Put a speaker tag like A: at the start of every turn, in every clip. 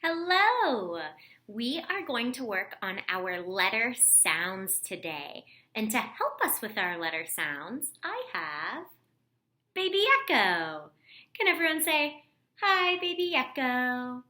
A: Hello! We are going to work on our letter sounds today. And to help us with our letter sounds, I have Baby Echo. Can everyone say, "Hi, Baby Echo"?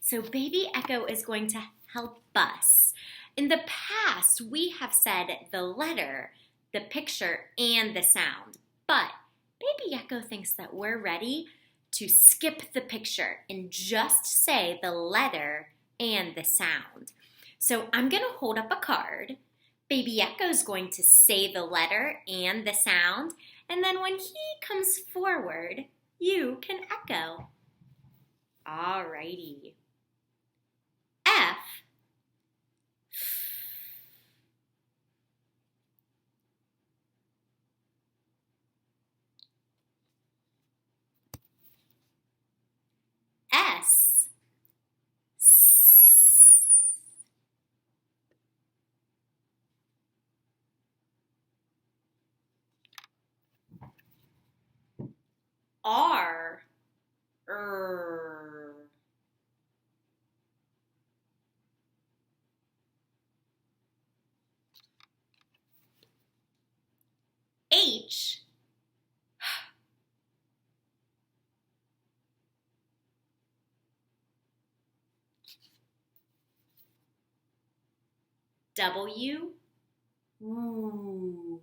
A: So Baby Echo is going to help us. In the past, we have said the letter, the picture, and the sound. But Baby Echo thinks that we're ready to skip the picture and just say the letter and the sound. So I'm going to hold up a card. Baby Echo is going to say the letter and the sound, and then when he comes forward, you can echo. Alrighty. F. S. S. R. R. H. W. Ooh.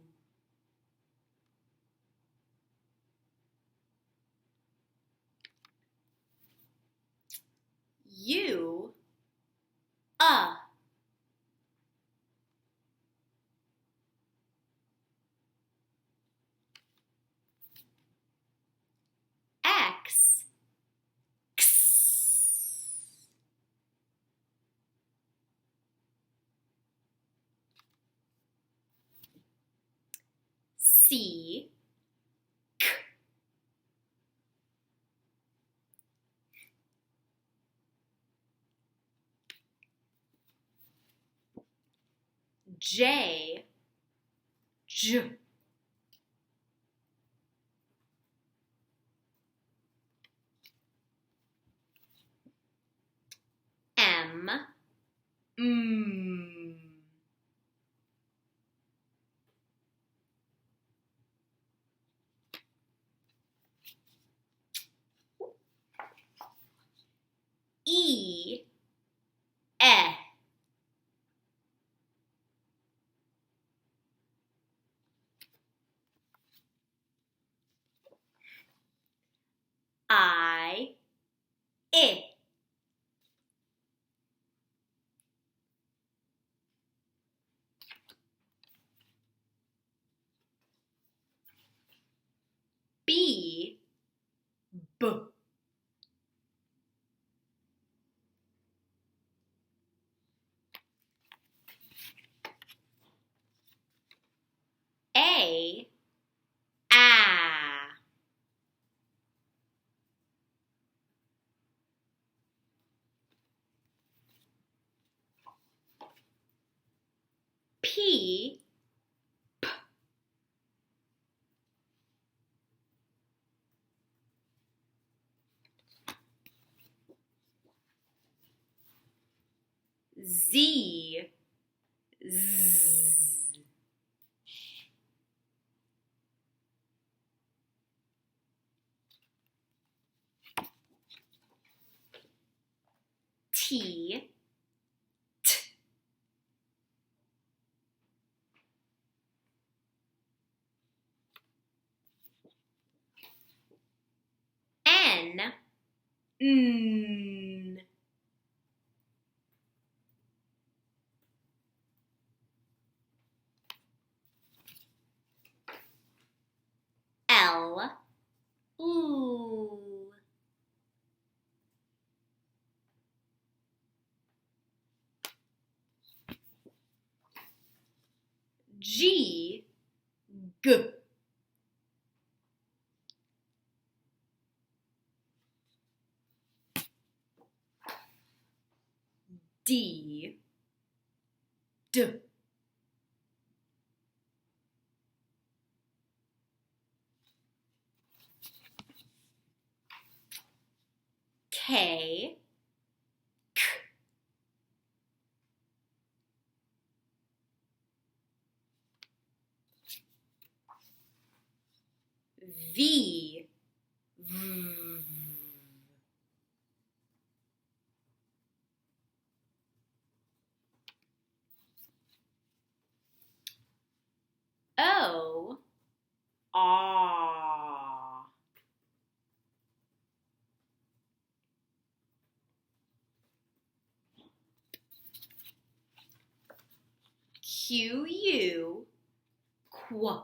A: U. X. X. C. K. J. J. M. Mm. E. E. I. I. B. B. A. Ah. P. Z. Z. T. T. N. N. L. Ooh. G. G. D. D. K. V. V. O. Ah. Q. U. Qu.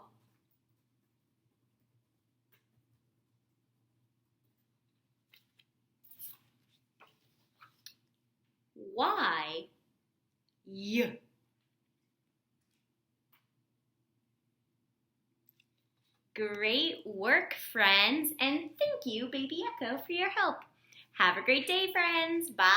A: Y. Y. Great work, friends, and thank you, Baby Echo, for your help. Have a great day, friends. Bye.